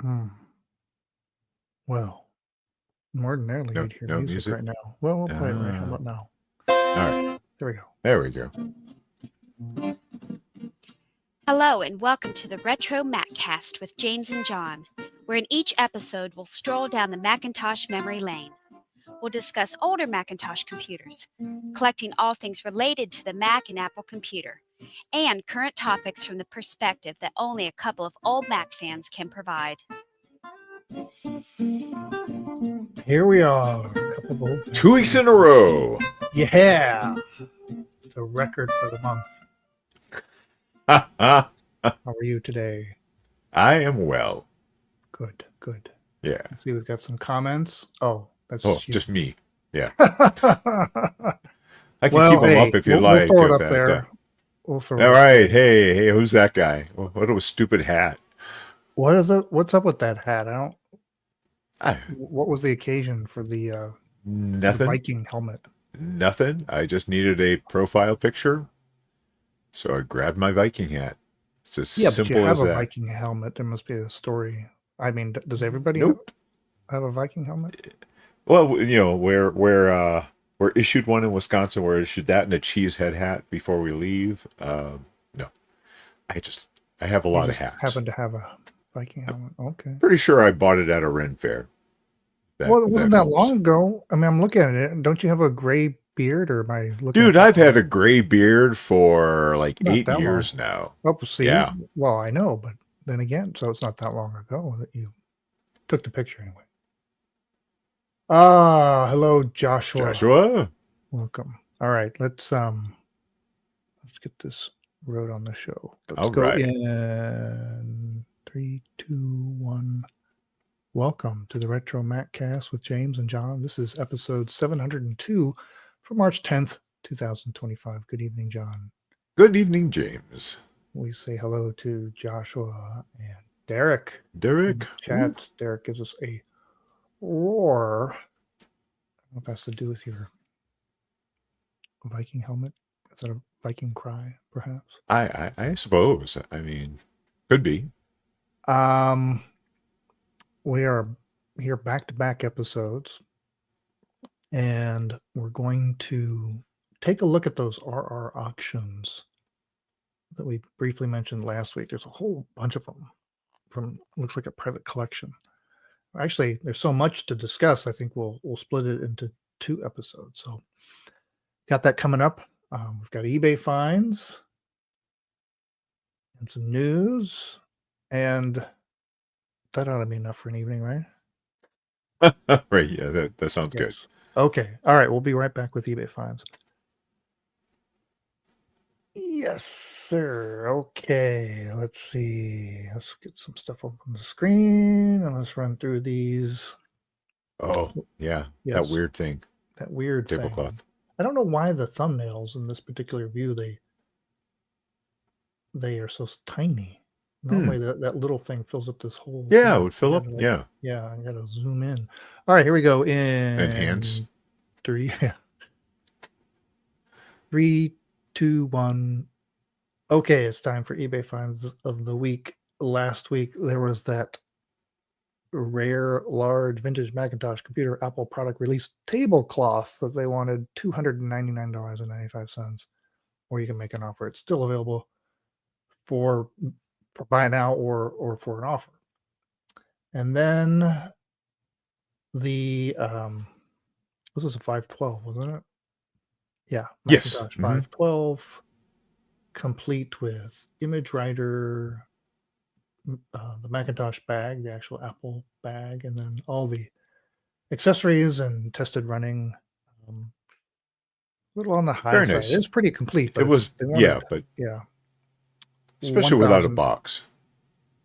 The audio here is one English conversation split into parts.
Mm. Well, ordinarily No, you'd hear no music music. right now. Well, we'll play it right. How Ah, about now? all right. There we go. There we go. Hello, and welcome to the RetroMacCast with James and John, where in each episode we'll stroll down the Macintosh memory lane. We'll discuss older Macintosh computers, collecting all things related to the Mac and Apple computer, and current topics from the perspective that only a couple of old Mac fans can provide. Here we are. A couple of old 2 weeks in a row. Yeah. It's a record for the month. I How are you today? am well. Good, good. Yeah. Let's see, we've got some comments. Oh, that's Oh, just you. just me. Yeah. Well, I can keep them hey, up if you we'll like. throw it If up there. We'll throw it all up right. there. Hey, who's that guy? What a stupid hat. What is it? What's up with that hat? I, What was the occasion for the nothing. Viking helmet? Nothing. I just needed a profile picture. So I grabbed my Viking hat. It's as Yeah, but you simple have as a that. Viking helmet. There must be a story. I mean, does everybody Nope. have a Viking helmet? Well, we're issued one in Wisconsin. We're issued that and a cheesehead hat before we leave. No, I have a You lot of just hats. happen to have a Viking helmet. Okay. Pretty sure I bought it at a Ren Fair. Well, it wasn't that helps. long ago. I mean, I'm looking at it. Don't you have a gray beard, or am I looking? Dude, at I've had a gray beard for like Not 8 that years long. now. Oh, see. Yeah. Well, I know, but then again, so it's not that long ago that you took the picture anyway. Hello, Joshua. Joshua? Welcome. All right, let's get this road on the show. Let's All go right. in 3, 2, 1. Welcome to the Retro MacCast with James and John. This is episode 702 for March 10th, 2025. Good evening, John. Good evening, James. We say hello to Joshua and Derek. Derek. Chat. Ooh. Derek gives us a roar. I don't know if that's to do with your Viking helmet. Is that a Viking cry, perhaps? I suppose. I mean, could be. We are here back-to-back episodes, and we're going to take a look at those RR auctions that we briefly mentioned last week. There's a whole bunch of them from, looks like a private collection. Actually, there's so much to discuss. I think we'll split it into 2 episodes. So got that coming up. We've got eBay finds and some news, and that ought to be enough for an evening, right? Right. Yeah, that sounds good. Okay. All right. We'll be right back with eBay finds. Yes, sir. Okay. Let's see. Let's get some stuff up on the screen and let's run through these. Oh, yeah. Yes. That weird thing. That weird tablecloth. Thing. I don't know why the thumbnails in this particular view, they are so tiny. Normally that little thing fills up this whole thing. it would fill up. Yeah, I gotta zoom in. All right, here we go. Enhance. 3, 3, 2, 1. Okay, it's time for eBay finds of the week. Last week there was that rare large vintage Macintosh computer Apple product release tablecloth that they wanted $299.95, or you can make an offer. It's still available for buy now or for an offer. And then the this is a 512, wasn't it? Yeah, Macintosh yes. 512, complete with image writer, the Macintosh bag, the actual Apple bag, and then all the accessories and tested running. A little on the high Very side. nice. It's pretty complete, but it was yeah. Especially without a box.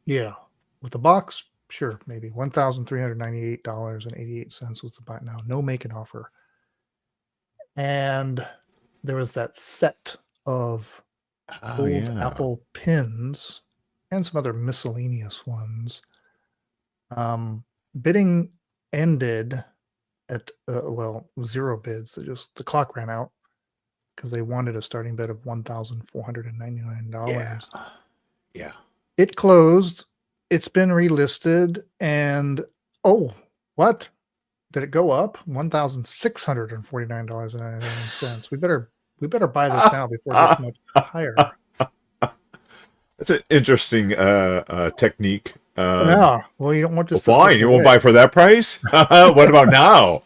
Yeah, with the box, sure, maybe $1,398.88 was the buy now. No make an offer. And there was that set of old Apple pins and some other miscellaneous ones. Bidding ended at 0 bids. The clock ran out because they wanted a starting bid of $1,499. Yeah. It closed it's been relisted, and oh, what? Did it go up? $1,649.99. We better buy this now before it gets much higher. That's an interesting technique. Yeah. Well, you don't want Well, this to slip fine. You won't away. buy for that price? What about now?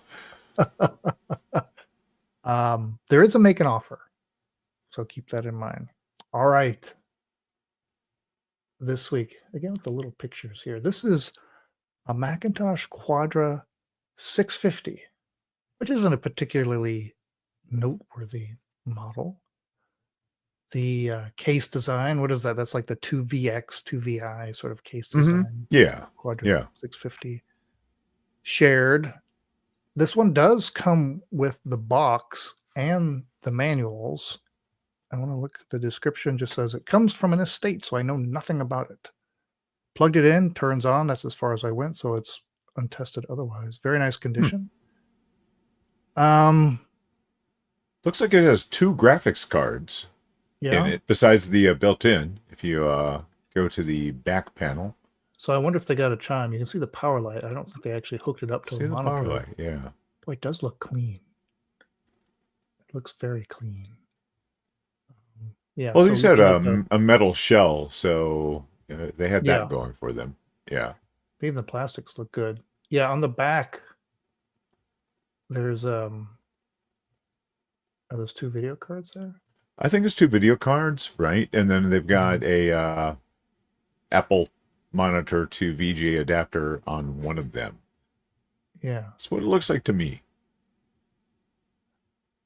There is a make an offer, so keep that in mind. All right. This week, again with the little pictures here. This is a Macintosh Quadra 650, which isn't a particularly noteworthy model. The case design, what is that? That's like the 2VX, 2VI sort of case design. Yeah. Quadra Yeah. 650 shared. This one does come with the box and the manuals. I want to look at the description. Just says it comes from an estate, so I know nothing about it. Plugged it in, turns on. That's as far as I went, so it's untested otherwise. Very nice condition. Looks like it has 2 graphics cards Yeah. in it, besides the built-in. If you go to the back panel, So I wonder if they got a chime. You can see the power light. I don't think they actually hooked it up to see the the monitor. power light. Yeah. Boy, it does look clean. It looks very clean. Yeah. Well, so these looking had at the- a metal shell, so they had that Yeah. going for them. Yeah. even the plastics look good. Yeah, on the back, there's are those 2 video cards there? I think it's 2 video cards, right? And then they've got a Apple monitor to VGA adapter on one of them. Yeah. That's what it looks like to me.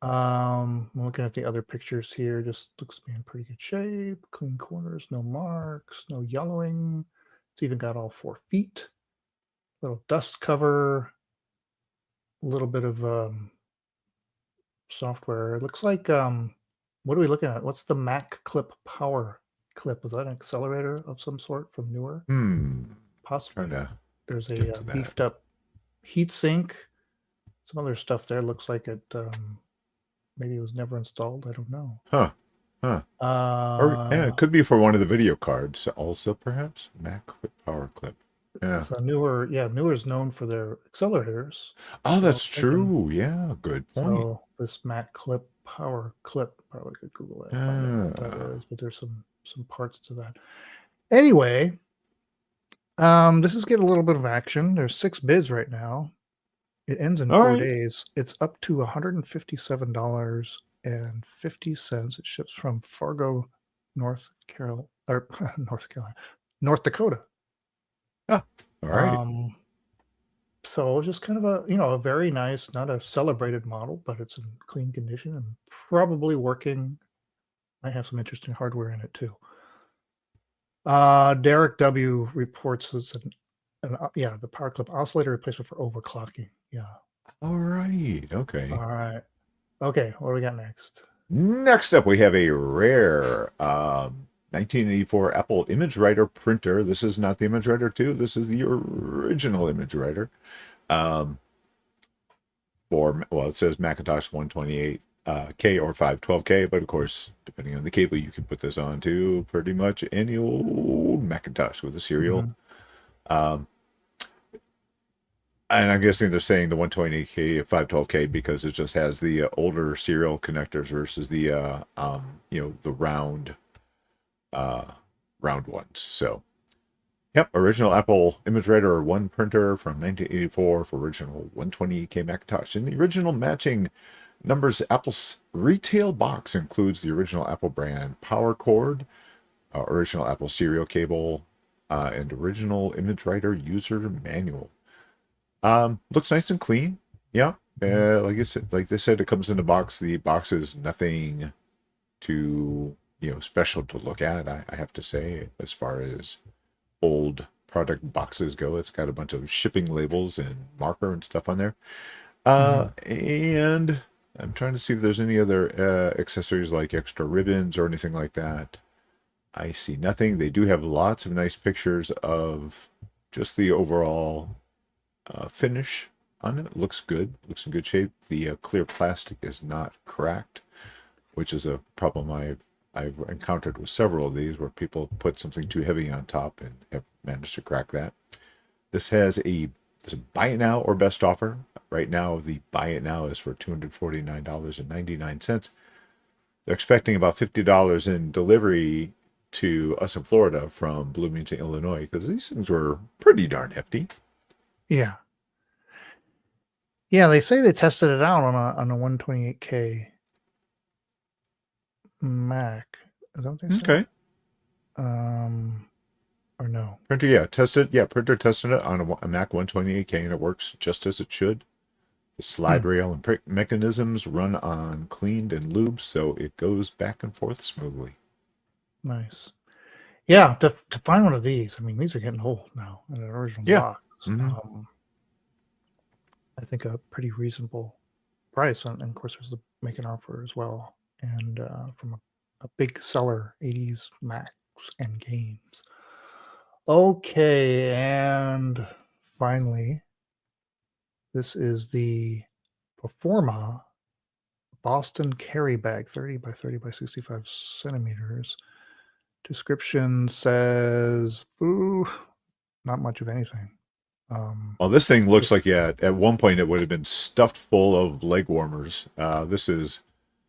I'm looking at the other pictures here. Just looks to be in pretty good shape. Clean corners, no marks, no yellowing. It's even got all 4 feet. Little dust cover. A little bit of software. It looks like what are we looking at? What's the Mac Clip Power Clip? Is that an accelerator of some sort from Newer? Possibly. Trying to There's a get to that. beefed up heat sink. Some other stuff there. Looks like it maybe it was never installed. I don't know. Huh. Or yeah, it could be for one of the video cards also, perhaps. Mac Clip Power Clip. Yeah. So Newer's known for their accelerators. Oh, that's thinking- true. Yeah, good point. So this Mac Clip Power Clip, probably could Google it. Find out what that is, but there's some parts to that. Anyway, this is getting a little bit of action. There's 6 bids right now. It ends in All 4 right. days. It's up to $157.50. It ships from Fargo, North Dakota. All right. So it's just kind of a very nice, not a celebrated model, but it's in clean condition and probably working. Might have some interesting hardware in it too. Derek W reports it's the power clip oscillator replacement for overclocking. Yeah. All right. Okay. All right. Okay. What do we got next? Next up, we have a rare 1984 Apple Image Writer printer. This is not the Image Writer 2. This is the original Image Writer. It says Macintosh 128K or 512K, but of course, depending on the cable, you can put this on to pretty much any old Macintosh with a serial. And I'm guessing they're saying the 128K, 512K because it just has the older serial connectors versus the the round ones. So, yep, original Apple Image Writer 1 printer from 1984 for original 128K Macintosh. And the original matching numbers Apple's retail box includes the original Apple brand power cord, original Apple serial cable, and original Image Writer user manual. Looks nice and clean. Yeah. Like they said, it comes in a box. The box is nothing too, special to look at. I have to say, as far as old product boxes go, it's got a bunch of shipping labels and marker and stuff on there. And I'm trying to see if there's any other accessories like extra ribbons or anything like that. I see nothing. They do have lots of nice pictures of just the overall finish on it. Looks good. Looks in good shape. The clear plastic is not cracked, which is a problem I've encountered with several of these, where people put something too heavy on top and have managed to crack that. This has a buy it now or best offer. Right now, the buy it now is for $249.99. They're expecting about $50 in delivery to us in Florida from Bloomington, Illinois, because these things were pretty darn hefty. Yeah. Yeah, they say they tested it out on a 128K Mac. Is that what they said? Okay. Or no? Printer tested it on a Mac 128K, and it works just as it should. The slide rail and prick mechanisms run on cleaned and lubed, so it goes back and forth smoothly. Nice. Yeah, to find one of these, I mean, these are getting old now in an original box. Mm-hmm. I think a pretty reasonable price, and of course, there's the make an offer as well, and from a big seller, 80s Macs and games. Okay, and finally, this is the Performa Boston Carry Bag, 30 by 30 by 65 centimeters. Description says, ooh, not much of anything. Well, this thing looks like, at one point it would have been stuffed full of leg warmers. This is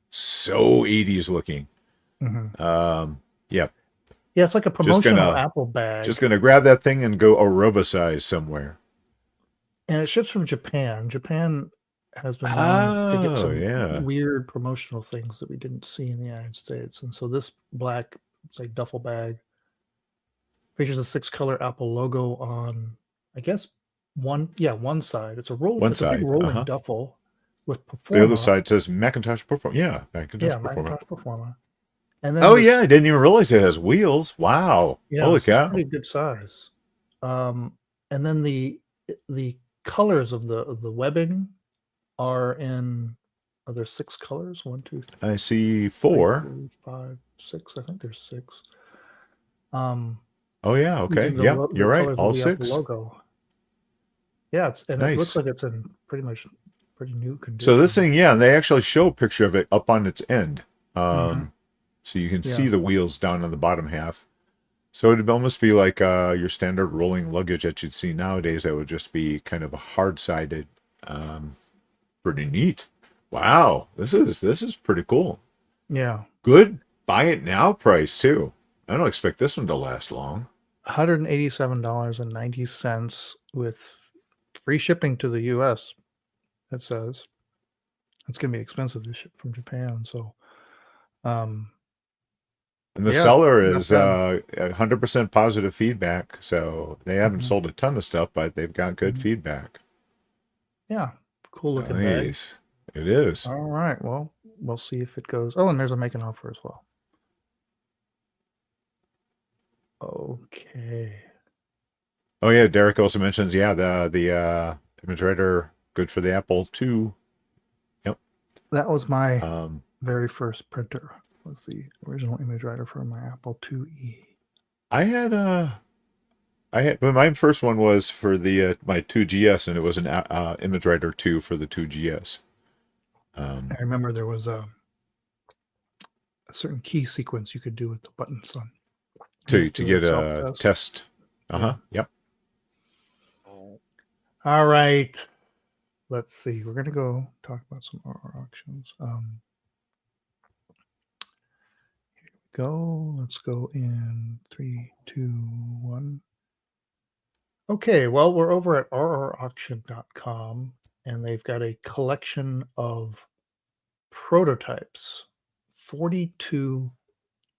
so 80s looking. Yeah, it's like a promotional Apple bag. Just gonna grab that thing and go aerobicize somewhere. And it ships from Japan. Japan has been known to get some weird promotional things that we didn't see in the United States. And so this black, say, duffel bag features a 6-color Apple logo on, I guess, one side. It's a big rolling duffel with Performa. The other side says Macintosh Performa. Yeah, Macintosh Performa. And then I didn't even realize it has wheels. Wow. Yeah, holy cow. Pretty good size. And then the colors of the webbing are there 6 colors? 1, 2, 3. I see 4. 3, 4, 5, 6. I think there's 6. Okay. Yeah, you're right. All 6. Logo. Yeah, nice. It looks like it's in pretty new condition. So this thing, they actually show a picture of it up on its end. So you can see the wheels down on the bottom half. So it'd almost be like your standard rolling luggage that you'd see nowadays. That would just be kind of a hard-sided. Pretty neat. Wow, this is pretty cool. Yeah. Good buy it now price too. I don't expect this one to last long. $187.90 with free shipping to the U.S. It says it's going to be expensive to ship from Japan. So, and the seller is 100% positive feedback. So they haven't sold a ton of stuff, but they've got good feedback. Yeah, cool looking bag. It is. All right. Well, we'll see if it goes. Oh, and there's a make an offer as well. Okay. Oh yeah, Derek also mentions the image writer good for the Apple II. Yep. That was my very first printer. Was the original image writer for my Apple IIe. But my first one was for the my 2GS, and it was an image writer 2 for the 2GS. I remember there was a certain key sequence you could do with the buttons on to get a test. Yep. All right. Let's see. We're gonna go talk about some RR auctions. Here we go. Let's go in 3, 2, 1. Okay, well, we're over at rrauction.com, and they've got a collection of prototypes, 42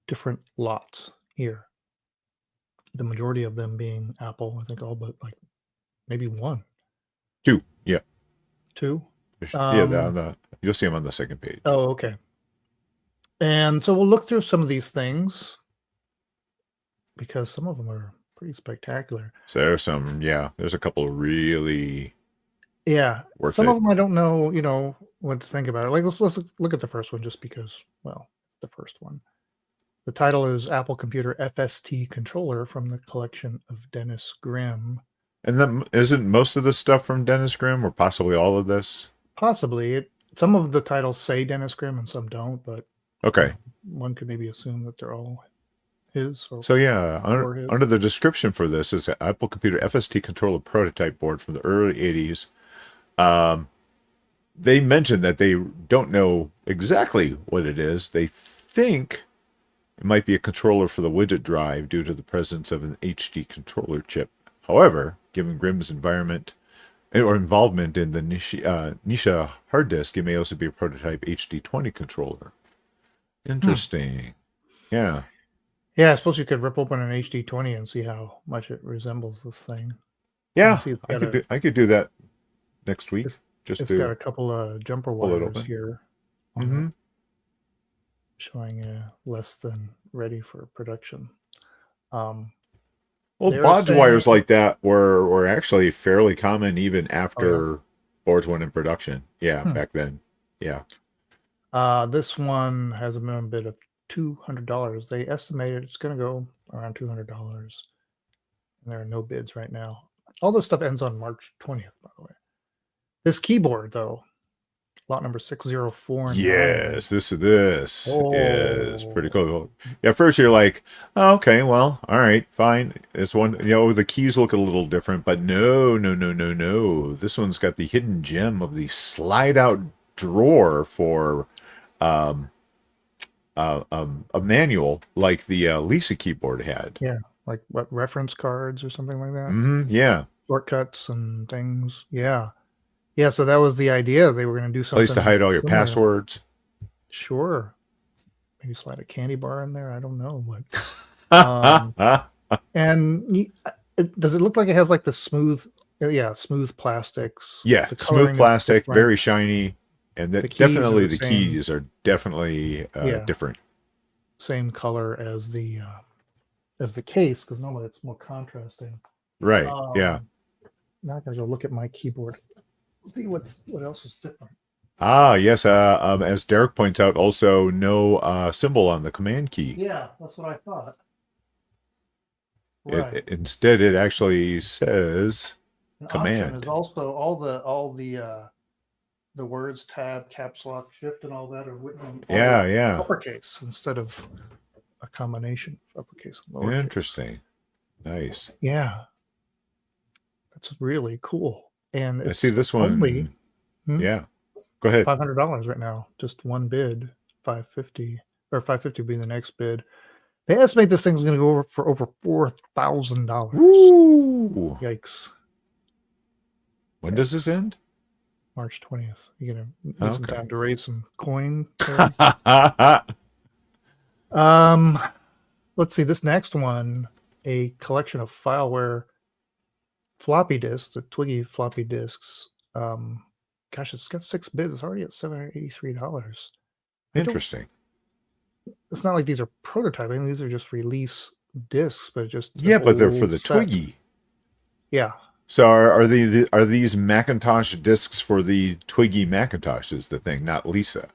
different lots here. The majority of them being Apple, I think all but like maybe 1. 2, yeah. 2? You'll see them on the second page. Oh, okay. And so we'll look through some of these things because some of them are pretty spectacular. So there's there's a couple of really some of them I don't know, what to think about it. Like let's look at the first one just because, well, the first one. The title is Apple Computer FST Controller from the collection of Dennis Grimm. And then isn't most of this stuff from Dennis Grimm, or possibly all of this? Possibly. Some of the titles say Dennis Grimm and some don't, but okay, one could maybe assume that they're all his or So yeah, or his. under the description for this is an Apple Computer FST controller prototype board from the early 80s. They mentioned that they don't know exactly what it is. They think it might be a controller for the widget drive due to the presence of an HD controller chip. However, given Grimm's environment or involvement in the Nisha hard disk, it may also be a prototype HD20 controller. Interesting. Yeah. Yeah, I suppose you could rip open an HD20 and see how much it resembles this thing. You Yeah, can see I could do that next week. It's got a couple of jumper pull it wires open. here on Mm-hmm. it, showing less than ready for production. Well, They were bodge wires saying- like that were actually fairly common even after Oh, boards went in production. Yeah, Hmm. back then. Yeah. This one has a minimum bid of $200. They estimated it's going to go around $200. And there are no bids right now. All this stuff ends on March 20th, by the way. This keyboard, though, lot number 6049. Yes, this is pretty Oh. cool. Yeah, at first you're like, oh, okay, well, all right, fine. It's one, the keys look a little different, but no. This one's got the hidden gem of the slide out drawer for a manual like the Lisa keyboard had. Yeah, like what, reference cards or something like that? Mm-hmm, yeah. Shortcuts and things. Yeah. Yeah, so that was the idea. They were going to do something. Place to hide all your similar. passwords. Sure. Maybe slide a candy bar in there. I don't know. But, and does it look like it has like the smooth plastics? Yeah, The smooth coloring is plastic, different. very shiny, and The that keys are definitely the the same. keys are definitely Yeah. different. Same color as the case, because normally it's more contrasting. Right. Yeah. Now I'm gonna go look at my keyboard. See what else is different. Ah, yes. As Derek points out, also no symbol on the command key. Yeah, that's what I thought. Instead, it actually says An command. option is also all the words, tab, caps lock, shift, and all that are written in uppercase instead of a combination of uppercase and lowercase. Interesting. Nice. Yeah, that's really cool. And I see this one. Only, yeah. Go ahead. $500 right now. Just one bid, $550 or $550 being the next bid. They estimate this thing's going to go for over $4,000. Woo! Yikes! When does this end? March 20th. You're gonna need some time to raise some coin. Let's see. This next one, a collection of fileware floppy disks, the Twiggy floppy disks. Gosh, it's got 6 bids. It's already at $783. Interesting. It's not like these are prototyping; these are just release discs, but just but they're for the Twiggy. Yeah. So are these Macintosh discs for the Twiggy Macintosh? Is the thing, not Lisa?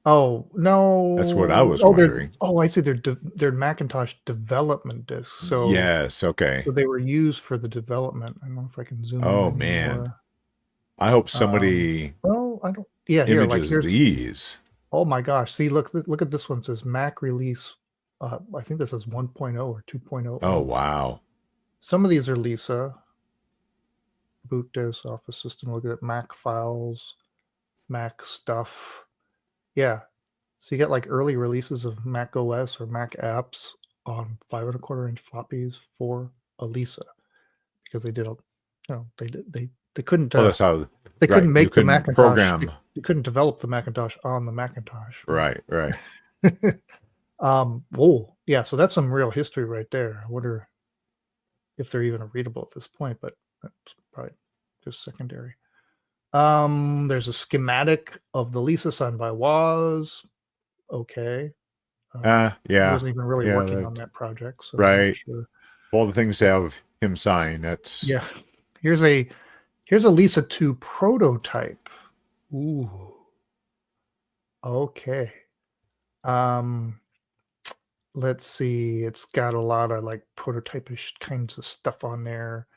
Oh no, that's what I was wondering. I see. They're Macintosh development discs. So yes, okay. So they were used for the development. I don't know if I can zoom. Oh in man, anymore. I hope somebody. Well, I don't. Yeah, here's these. Oh my gosh! See, look at this one. It says Mac release. I think this is 1.0 or 2.0. Oh wow! Some of these are Lisa. Boot disk, Office system. Look at Mac files, Mac stuff. Yeah. So you get like early releases of Mac OS or Mac apps on 5.25-inch floppies for a Lisa because they did they couldn't. That's how they couldn't make the Macintosh program. They couldn't develop the Macintosh on the Macintosh. Right. Whoa. Yeah. So that's some real history right there. I wonder if they're even readable at this point, but that's probably just secondary. There's a schematic of the Lisa signed by Woz. Okay. Yeah. He wasn't even really working on that project. So right. Sure. All the things to have him sign. That's Here's a Lisa 2 prototype. Ooh. Okay. Let's see. It's got a lot of like prototypish kinds of stuff on there.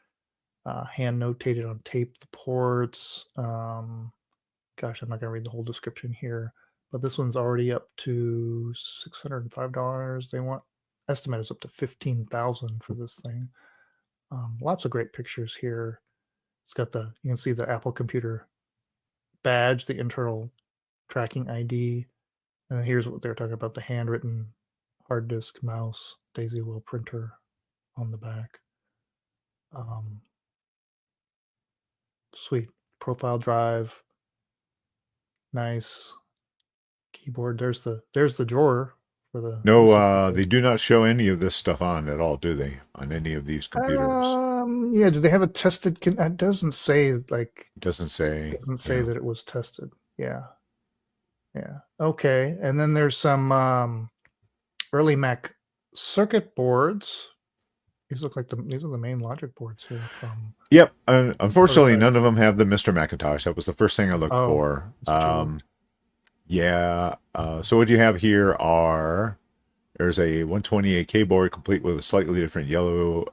Hand notated on tape the ports. Gosh, I'm not going to read the whole description here, but this one's already up to $605. They want estimate is up to 15,000 for this thing. Lots of great pictures here. It's got you can see the Apple computer badge, the internal tracking ID. And here's what they're talking about, the handwritten hard disk, mouse, daisy wheel printer on the back. Sweet. Profile drive. Nice. Keyboard. There's the drawer for the No, they do not show any of this stuff on at all, do they? On any of these computers? Yeah, do they have a tested? It doesn't say like. It doesn't say. Doesn't say that it was tested. Yeah. Yeah. Okay. And then there's some early Mac circuit boards. These look like these are the main logic boards here from. Yep. Unfortunately, none of them have the Mr. Macintosh. That was the first thing I looked for. Yeah. So what you have here there's a 128K board complete with a slightly different yellow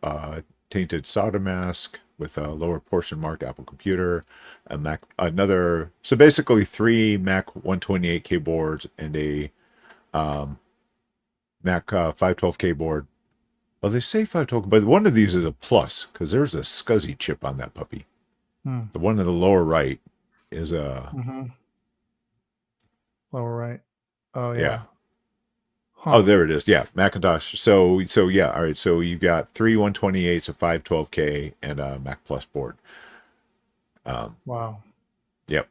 tainted solder mask with a lower portion marked Apple computer, so basically 3 Mac 128K boards and a Mac 512K board. Well, they say 512, but one of these is a plus because there's a SCSI chip on that puppy. The one in the lower right is a lower right. Oh yeah. Huh. Oh, there it is. Yeah, Macintosh. So yeah. All right. So you've got 3 128s, a 512K, and a Mac Plus board. Wow. Yep.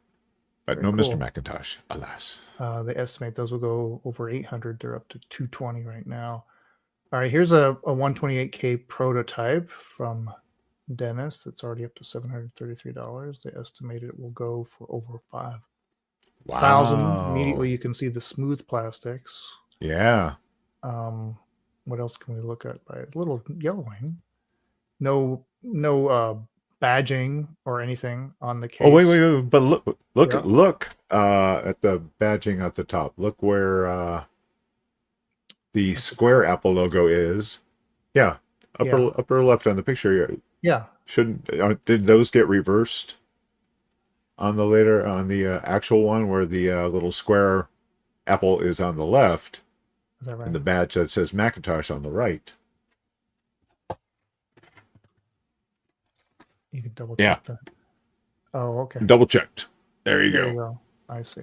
But Very no cool. Mr. Macintosh, alas. They estimate those will go over 800. They're up to 220 right now. All right. Here's a 128K prototype from Dennis. That's already up to $733. They estimate it will go for over 5,000. Immediately, you can see the smooth plastics. Yeah. What else can we look at? By a little yellowing. No badging or anything on the case. Oh wait! But look at the badging at the top. Look where the square Apple logo is. Yeah, upper left on the picture. Yeah. Did those get reversed on the actual one where the little square Apple is on the left? Is that right? And the badge that says Macintosh on the right. You can double check that. Oh, okay. Double checked. There you go. I see.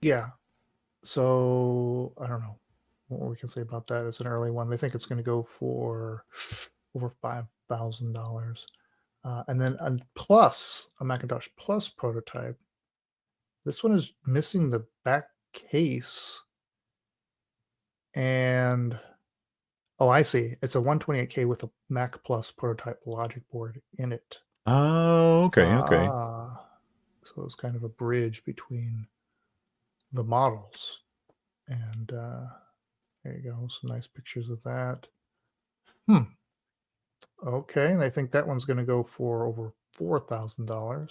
Yeah. So I don't know what we can say about that. It's an early one. They think it's going to go for over $5,000. And then a Macintosh Plus prototype. This one is missing the back case. And I see. It's a 128K with a Mac Plus prototype logic board in it. Oh, okay. So it's kind of a bridge between the models. And there you go. Some nice pictures of that. Okay. And I think that one's going to go for over $4,000.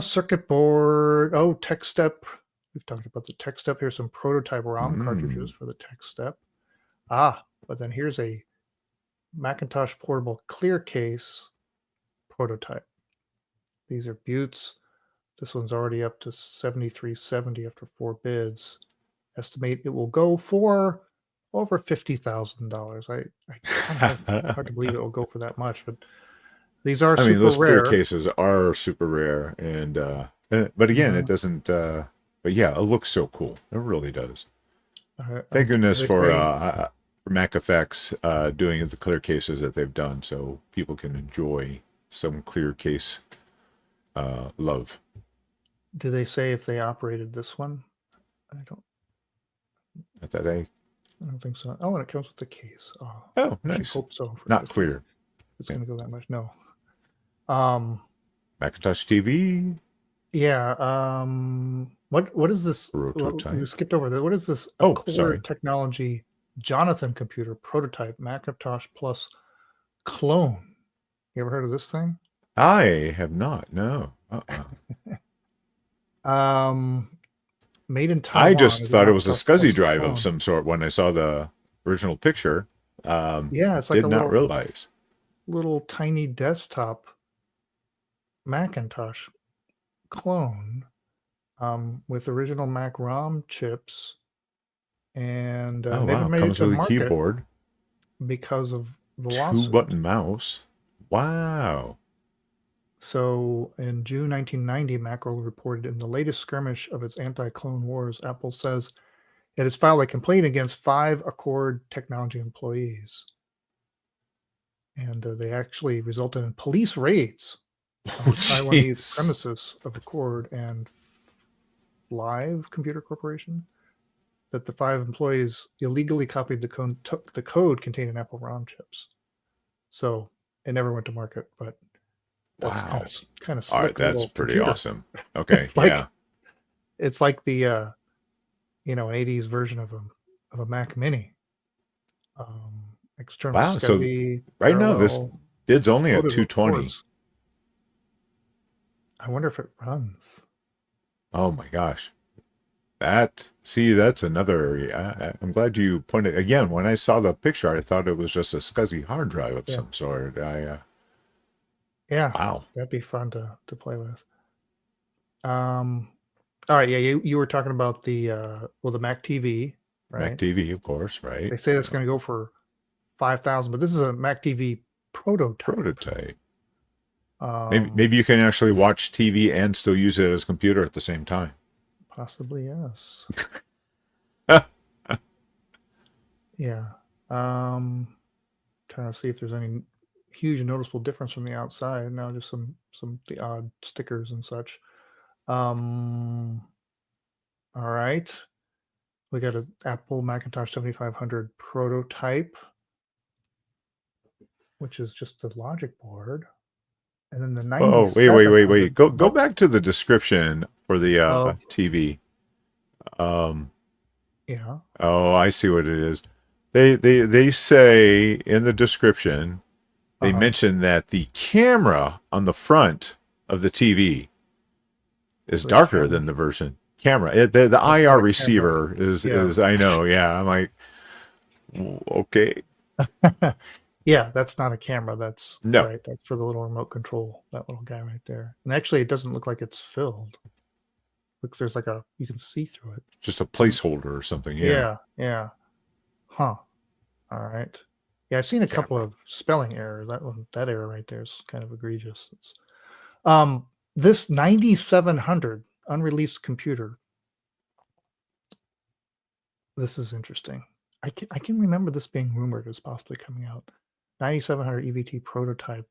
Circuit board. Oh, Tech Step. We've talked about the Tech Step. Here's some prototype ROM cartridges for the Tech Step. But then here's a Macintosh portable clear case prototype. These are Buttes. This one's already up to $7,370 after 4 bids. Estimate it will go for over $50,000. I hard to believe it will go for that much, but these are super those rare. clear cases are super rare, and but again, it doesn't. But yeah, it looks so cool. It really does. Thank goodness for Mac Effects doing the clear cases that they've done, so people can enjoy some clear case love. Do they say if they operated this one? I don't think so. Oh, and it comes with the case. Oh, nice. Hope so. Not clear. It's going to go that much. No. Macintosh TV. Yeah. What is this? You skipped over that. What is this? Core Technology Jonathan computer prototype Macintosh Plus clone. You ever heard of this thing? I have not. No. Made in Taiwan. I just thought it was a SCSI drive of some sort when I saw the original picture. It's like did not realize. Little tiny desktop Macintosh clone. with original Mac ROM chips, and Oh, never wow. made it Comes to with a market keyboard, because of the lawsuit. 2-button mouse. Wow. So in June 1990, Macworld reported in the latest skirmish of its anti-clone wars, Apple says it has filed a complaint against 5 Accord technology employees. And they actually resulted in police raids on Oh, the Taiwanese jeez. premises of Accord and Live Computer Corporation, that the 5 employees illegally copied the code containing Apple ROM chips. So it never went to market, but that's Wow. kind of All right, slick that's little pretty computer. awesome. Okay, It's it's like the an 80s version of a Mac Mini. External Wow, so SCSI, right now this parallel, bid's only at floated with 220. cords. I wonder if it runs. Oh my gosh. That's another. I'm glad you pointed again. When I saw the picture, I thought it was just a SCSI hard drive of Yeah. some sort. Yeah, Wow. that'd be fun to play with. All right, yeah, you were talking about the the Mac TV, Mac right? TV, of course, right? They say that's going to go for 5,000, but this is a Mac TV prototype. Prototype. Um, Maybe you can actually watch TV and still use it as a computer at the same time. Possibly, yes. Yeah. Trying to see if there's any huge noticeable difference from the outside. Now just some the odd stickers and such. All right. We got an Apple Macintosh 7500 prototype, which is just the logic board. And then the Oh, 9700. wait. Go back to the description for the TV. Yeah. Oh, I see what it is. They say in the description, they mention that the camera on the front of the TV is darker than the version camera. The IR receiver is I know, yeah. I'm like, okay. Yeah, that's not a camera. That's No. right. That's for the little remote control. That little guy right there. And actually, it doesn't look like it's filled. Looks there's like you can see through it. Just a placeholder or something. Yeah. Yeah. Huh. All right. Yeah, I've seen a couple of spelling errors. That error right there is kind of egregious. This 9700 unreleased computer. This is interesting. I can remember this being rumored as possibly coming out. 9700 EVT prototype.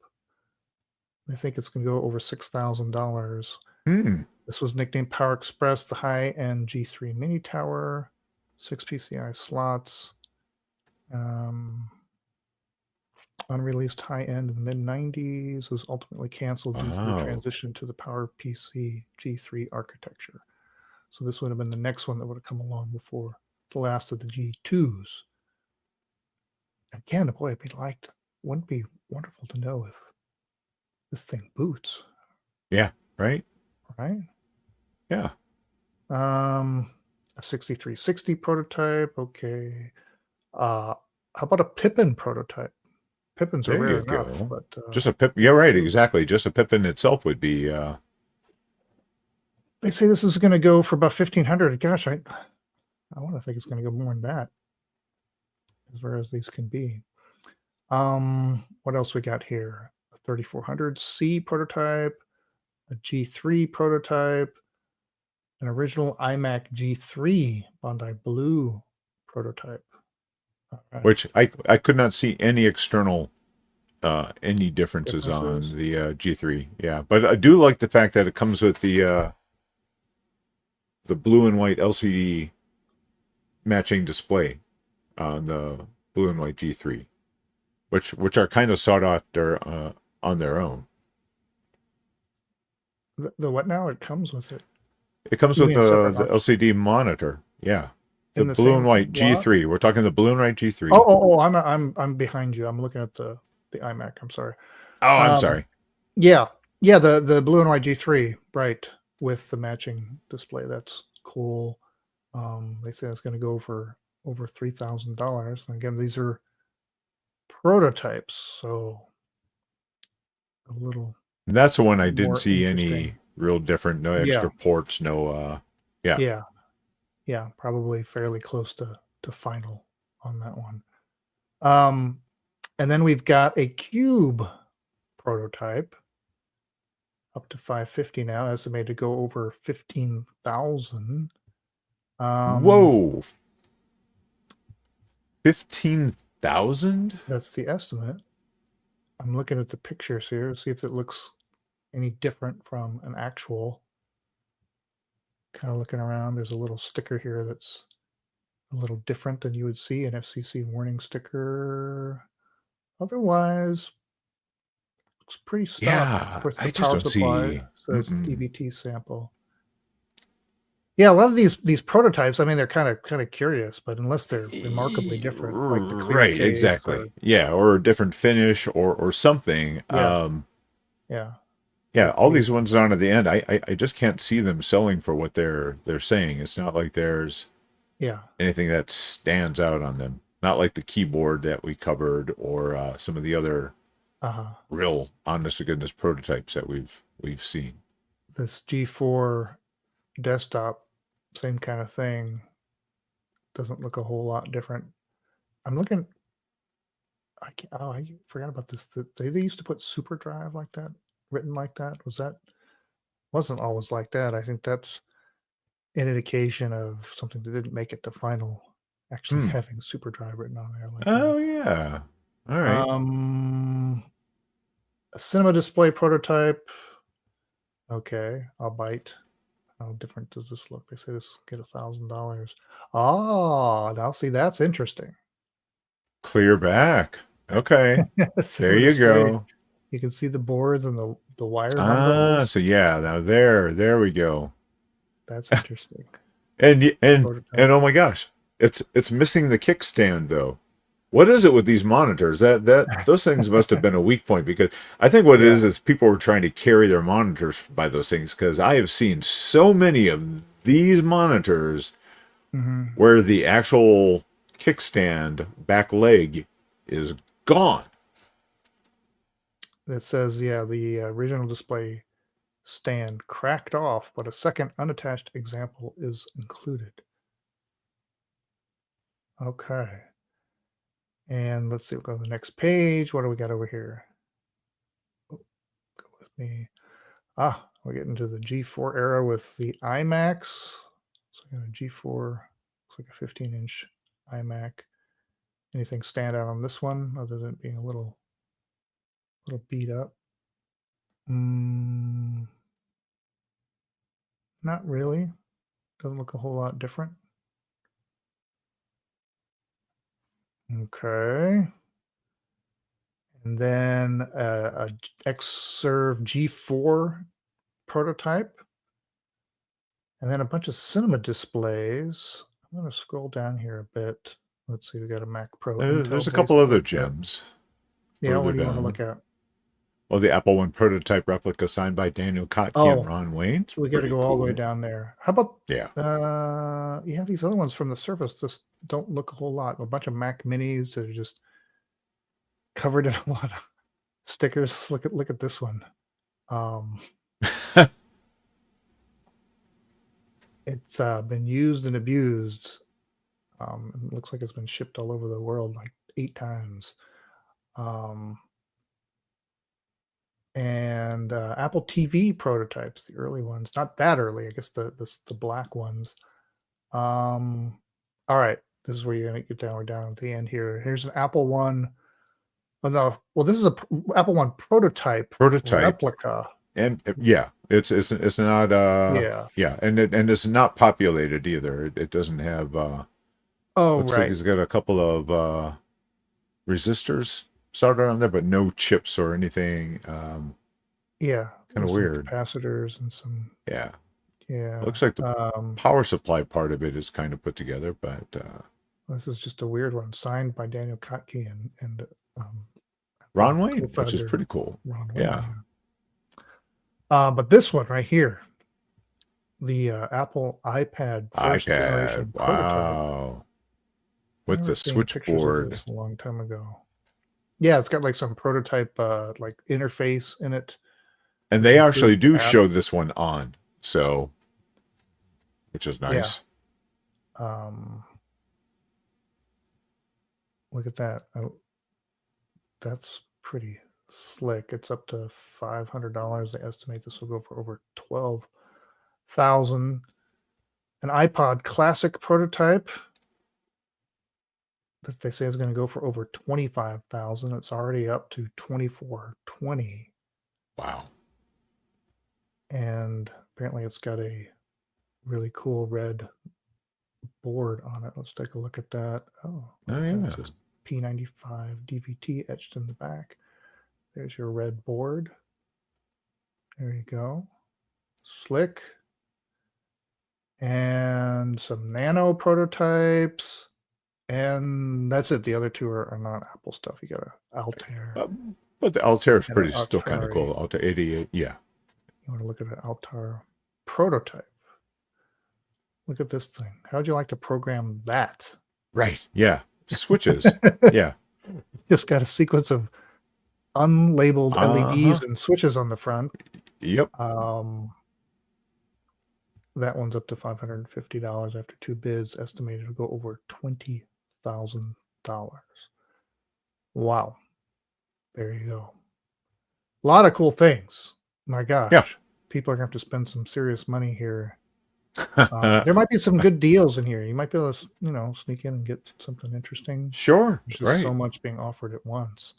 I think it's going to go over $6,000. This was nicknamed Power Express, the high-end G3 mini tower, 6 PCI slots, unreleased high-end in the mid-90s, was ultimately canceled due to the transition to the Power PC G3 architecture. So this would have been the next one that would have come along before the last of the G2s. Again, boy, wouldn't it be wonderful to know if this thing boots? Yeah, right? Right? Yeah. A 6360 prototype. Okay. How about a Pippin prototype? Pippins are rare enough, but just a Pippin. Yeah, right. Exactly. Just a Pippin itself would be. They say this is going to go for about 1,500. Gosh, I want to think it's going to go more than that, as rare as these can be. What else we got here? A 3400C prototype, a G3 prototype, an original iMac G3 Bondi Blue prototype. Right. Which I could not see any external any differences on the G3. Yeah, but I do like the fact that it comes with the blue and white LCD matching display on the blue and white G3, which are kind of sought after on their own. The what now? It comes with it. It comes with the LCD monitor. Yeah. The blue and white G3. We're talking the blue and white G3. Oh! I'm behind you. I'm looking at the iMac. I'm sorry. Oh, I'm sorry. Yeah. The blue and white G3, right, with the matching display. That's cool. They say it's going to go for over $3,000. And again, these are prototypes, so a little. And that's the one I didn't see any real different. No Yeah. extra ports. No. Yeah. Yeah. Probably fairly close to final on that one. And then we've got a cube prototype up to 550 now, estimated to go over 15,000. Whoa. 15,000? That's the estimate. I'm looking at the pictures here to see if it looks any different from an actual. Kind of looking around, there's a little sticker here that's a little different than you would see an FCC warning sticker. Otherwise, looks pretty stock. Yeah. Of course, I the just power don't supply see. says Mm-mm. DVT sample. Yeah, a lot of these prototypes, I mean, they're kind of curious, but unless they're remarkably different, like the clear Right, case exactly. or Yeah, or a different finish or something. yeah, Yeah, all these these ones on at the end, I just can't see them selling for what they're saying. It's not like there's yeah, anything that stands out on them. Not like the keyboard that we covered or some of the other uh-huh. real honest to goodness prototypes that we've seen. This G4 desktop, same kind of thing. Doesn't look a whole lot different. I'm looking. I forgot about this. They used to put super drive like that, written like that. Wasn't always like that. I think that's an indication of something that didn't make it to final. Actually, having super drive written on there like Oh yeah. All that. right. A cinema display prototype. Okay, I'll bite. How different does this look? They say this get $1,000. Oh, now see that's interesting. Clear back. Okay. There you go. You can see the boards and the wire Ah, bundles. so yeah, now there we go. That's interesting. And Prototype. oh my gosh, it's missing the kickstand though. What is it with these monitors? That those things must have been a weak point because I think what it Yeah. is people were trying to carry their monitors by those things because I have seen so many of these monitors Mhm. where the actual kickstand back leg is gone. It says, yeah, the original display stand cracked off, but a second unattached example is included. Okay. And let's see, we'll go to the next page. What do we got over here? Oh, go with me. We're getting to the G4 era with the iMacs. So we got a G4, looks like a 15-inch iMac. Anything stand out on this one other than being a little beat up? Not really. Doesn't look a whole lot different. Okay. And then a Xserve G4 prototype. And then a bunch of cinema displays. I'm going to scroll down here a bit. Let's see, we got a Mac Pro There's a Intel-based couple other prototype. gems. Yeah, Further what do you want to down. look at? Well, the Apple One prototype replica signed by Daniel Kotke and Ron Wayne. So we got to go all the way down there. How about yeah, these other ones from the Surface just don't look a whole lot. A bunch of Mac Minis that are just covered in a lot of stickers. Look at this one. It's been used and abused. It looks like it's been shipped all over the world like 8 times. And Apple TV prototypes, the early ones, not that early, I guess the black ones. All right, this is where you're gonna get down. We're down at the end here. Here's an Apple One. Oh no, well this is a Apple One prototype replica. And yeah, it's not and it's not populated either. It doesn't have looks like it's got a couple of resistors soldered on there, but no chips or anything. Yeah, kind of weird. Capacitors and some. Yeah. Yeah. It looks like the power supply part of it is kind of put together, but this is just a weird one, signed by Daniel Kotke and Ron Wayne, which is pretty cool. Ron Wayne, yeah. But this one right here, the Apple iPad first generation prototype. With the switchboard. A long time ago. Yeah, it's got like some prototype like interface in it. And which they actually includes do show this one on, so, which is nice. Look at that. Oh, that's pretty slick. It's up to $500. They estimate this will go for over 12,000. An iPod Classic prototype that they say is going to go for over 25,000. It's already up to 2420, Wow. and apparently it's got a really cool red board on it. Let's take a look at that. Oh yeah. It says P95 DVT etched in the back. There's your red board. There you go. Slick. And some Nano prototypes. And that's it. The other two are not Apple stuff. You got a Altair. But the Altair is and pretty an still kind of Atari. cool. Altair 88, yeah. You want to look at an Altair prototype. Look at this thing. How'd you like to program that? Right, yeah. Switches, yeah. Just got a sequence of unlabeled LEDs and switches on the front. Yep. That one's up to $550 after 2 bids, estimated to go over $20,000. Wow. There you go. A lot of cool things. My gosh. Yeah. People are going to have to spend some serious money here. There might be some good deals in here. You might be able to, sneak in and get something interesting. Sure. There's right. just so much being offered at once.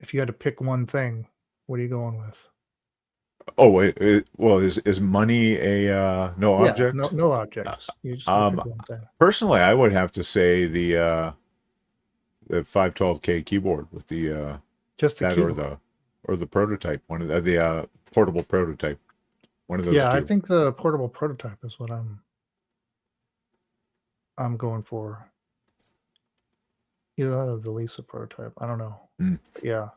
If you had to pick one thing, what are you going with? Oh wait, well, is money a no object? No objects. You just pick one thing. Personally, I would have to say the 512K keyboard with the just the that keyboard. or the prototype, one of the portable prototype, one of those. Yeah, two. I think the portable prototype is what I'm going for. Either that or the Lisa prototype. I don't know. But yeah,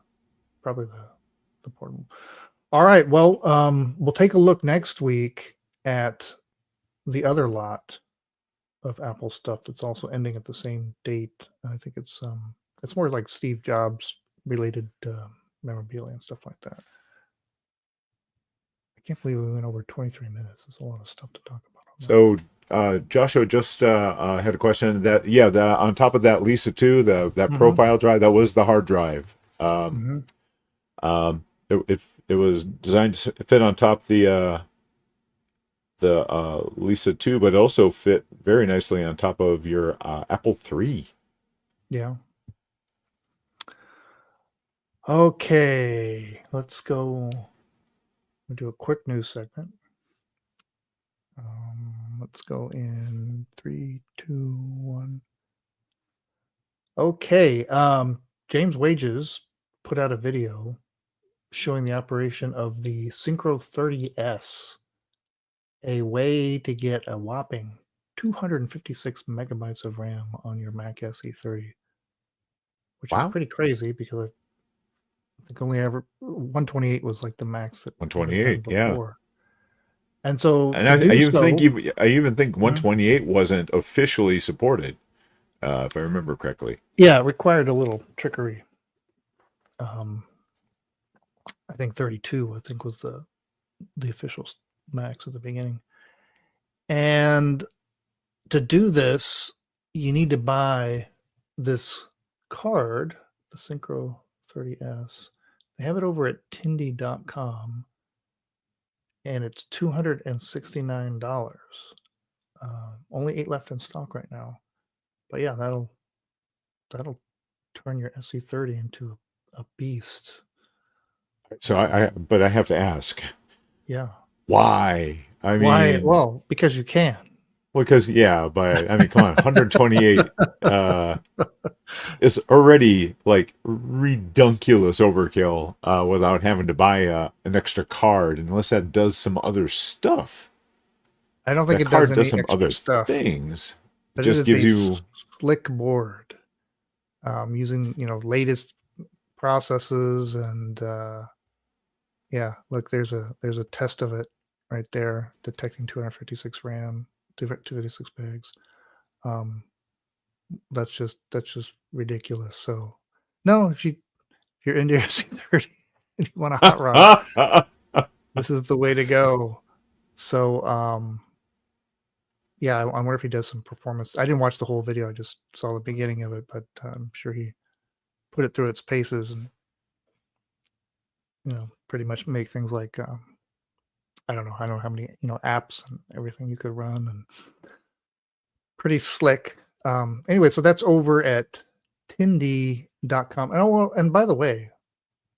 probably the portable. All right. Well, we'll take a look next week at the other lot of Apple stuff that's also ending at the same date. I think it's more like Steve Jobs related memorabilia and stuff like that. I can't believe we went over 23 minutes. There's a lot of stuff to talk about. So Joshua just had a question that on top of that Lisa 2, that profile drive, that was the hard drive. It was designed to fit on top the Lisa 2, but also fit very nicely on top of your Apple III. Yeah. Okay, let's go. We'll do a quick news segment. Let's go in 3, 2, 1. Okay. James Wages put out a video showing the operation of the Synchro 30S, a way to get a whopping 256 megabytes of RAM on your Mac SE30, which is pretty crazy because I think only ever 128 was like the max that 128, yeah. And so, and I even think 128 wasn't officially supported, if I remember correctly. Yeah, it required a little trickery. I think 32, was the official max at the beginning. And to do this, you need to buy this card, the Synchro 30S. They have it over at Tindy.com, and it's $269. Only 8 left in stock right now. But yeah, that'll turn your SE30 into a beast. So but I have to ask. Yeah. Why? Why? Well, because you can. Because but I mean, come on, 128 is already like redunculous overkill without having to buy an extra card, unless that does some other stuff. I don't think it does any some extra other stuff. Things. But it just gives you slick board, using latest processes, and look, there's a test of it right there, detecting 256 RAM, 256 bags. That's just ridiculous. So no, if you're into SE30, you want a hot rod, this is the way to go. So, yeah, I wonder if he does some performance. I didn't watch the whole video. I just saw the beginning of it, but I'm sure he put it through its paces and, pretty much make things like, I don't know how many, apps and everything you could run, and pretty slick. Anyway, so that's over at Tindy.com. And by the way,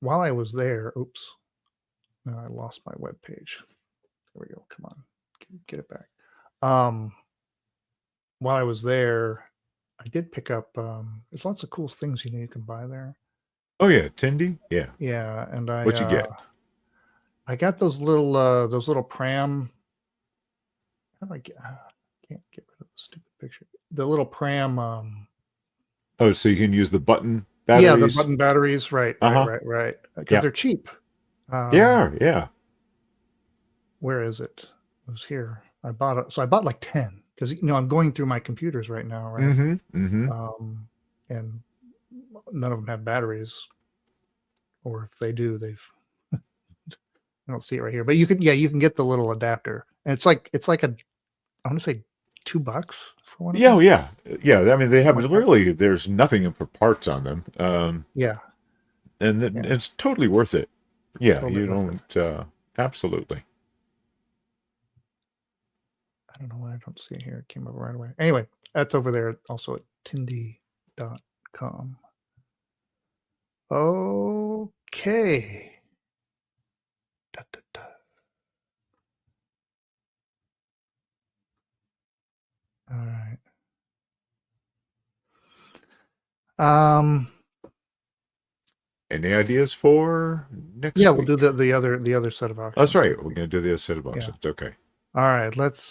while I was there, oops, no, I lost my web page. There we go. Come on, get it back. While I was there, I did pick up. There's lots of cool things you can buy there. Oh yeah, Tindy. Yeah. Yeah, and What you get? I got those little pram. How do I get? Can't get rid of the stupid picture. The little pram. Oh, so you can use the button batteries. Yeah, the button batteries. Right. Because Yeah. they're cheap. Yeah. Where is it? It was here. I bought it. So I bought like 10 because I'm going through my computers right now, right? And none of them have batteries, or if they do, I don't see it right here. But you can get the little adapter, and it's like I want to say $2 for one. Yeah. I mean, they have really. There's nothing for parts on them. Yeah, and it's totally worth it. Yeah, totally you don't. Absolutely. I don't know why I don't see it here. It came up right away. Anyway, that's over there also at Tindy.com. Okay. All right. Any ideas for next week? Yeah, we'll do the other set of auctions. That's right. We're going to do the other set of auctions. Yeah. Okay. All right. Let's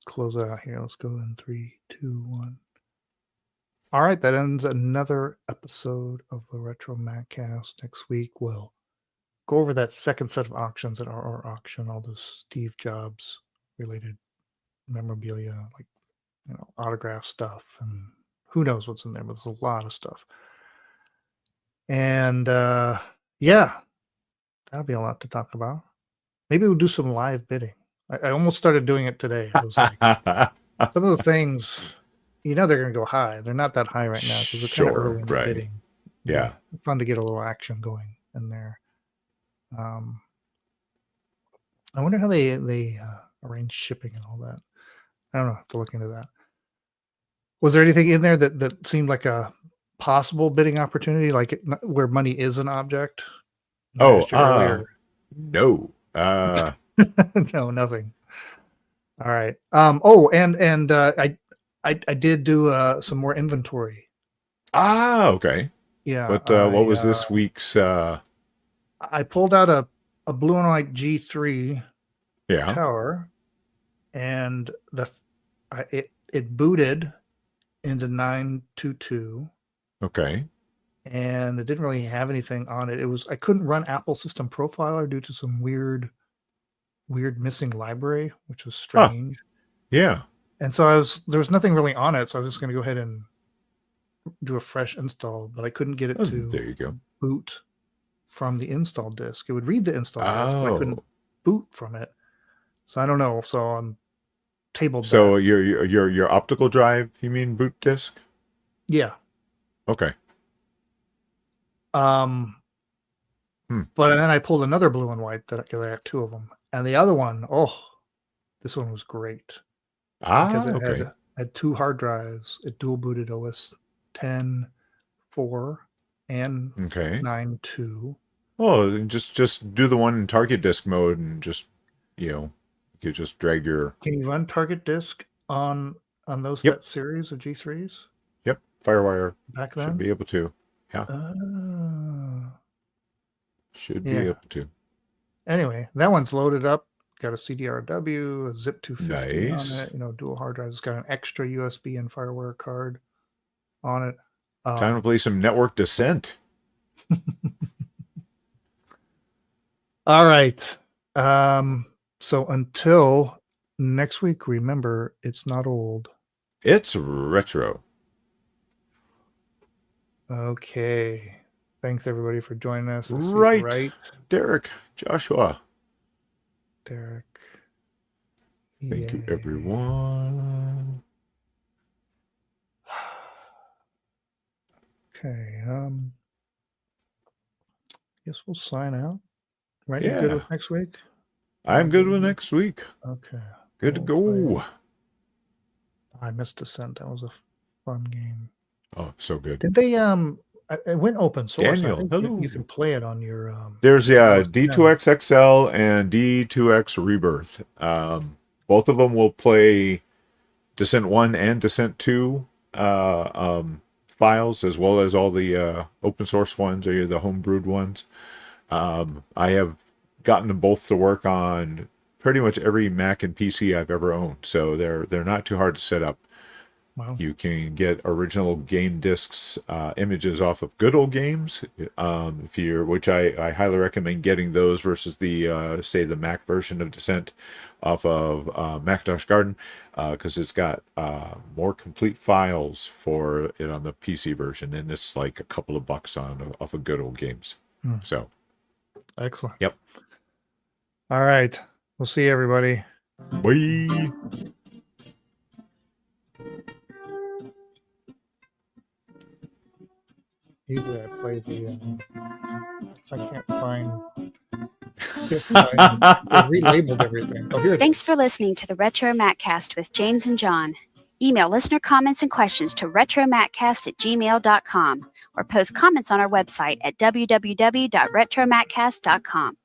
close it out here. Let's go in 3, 2, 1. All right, that ends another episode of the RetroMacCast. Next week we'll go over that second set of auctions at our auction, all those Steve Jobs related memorabilia, like autograph stuff, and who knows what's in there, but there's a lot of stuff. And yeah, that'll be a lot to talk about. Maybe we'll do some live bidding. I almost started doing it today. I was like, some of the things, they're going to go high. They're not that high right now because we're kind of early in the bidding. Yeah. Fun to get a little action going in there. I wonder how they arrange shipping and all that. I don't know. I have to look into that. Was there anything in there that seemed like a possible bidding opportunity, like where money is an object? No. No, nothing. All right. And I did do some more inventory. Okay. Yeah. But what was this week's? I pulled out a blue and white G3 Yeah. tower, and it booted into 922. Okay. And it didn't really have anything on it. I couldn't run Apple System Profiler due to some weird missing library, which was strange. Yeah. And so there was nothing really on it, so I was just going to go ahead and do a fresh install, but I couldn't get it to there you go. boot from the install disk. It would read the install disk, but I couldn't boot from it. So I don't know. So I'm tabled. So your optical drive, you mean boot disk? Yeah. Okay. But then I pulled another blue and white that I had 2 of them, and the other one, this one was great because it had 2 hard drives. It dual booted OS 10, 4, and 9.2. Oh, just do the one in target disk mode and just you just drag your. Can you run target disk on those that series of G3s? Yep, FireWire back then should be able to. Yeah. Should be able to. Anyway, that one's loaded up. Got a CDRW, a Zip 250 nice. on it. Dual hard drives. It's got an extra USB and FireWire card on it. Time to play some Network Descent. All right. So until next week, remember, it's not old. It's retro. Okay. Thanks everybody for joining us. Let's see, Right. Derek, Joshua. Derek. Thank you, Yay. everyone. Okay. Guess we'll sign out. Right? You good Yeah. with next week? I'm good with next week. Okay. Good to We'll go. play- I missed Descent. That was a fun game. Oh, so good. Did they it went open source. Daniel, I think hello. you can play it on your There's Windows 10. D2X XL and D2X Rebirth. Both of them will play Descent 1 and Descent 2 files, as well as all the open source ones or the homebrewed ones. I have gotten them both to work on pretty much every Mac and PC I've ever owned, so they're not too hard to set up. Wow. You can get original game discs images off of Good Old Games, which I highly recommend getting those versus the say the Mac version of Descent off of Macintosh Garden, because it's got more complete files for it on the PC version, and it's like a couple of bucks off of Good Old Games. So Excellent. Yep. All right. We'll see everybody. bye. Usually I play the I can't find they relabeled everything. Oh, here it Thanks is. for listening to the RetroMacCast with James and John. Email listener comments and questions to retromaccast@gmail.com or post comments on our website at www.retromaccast.com.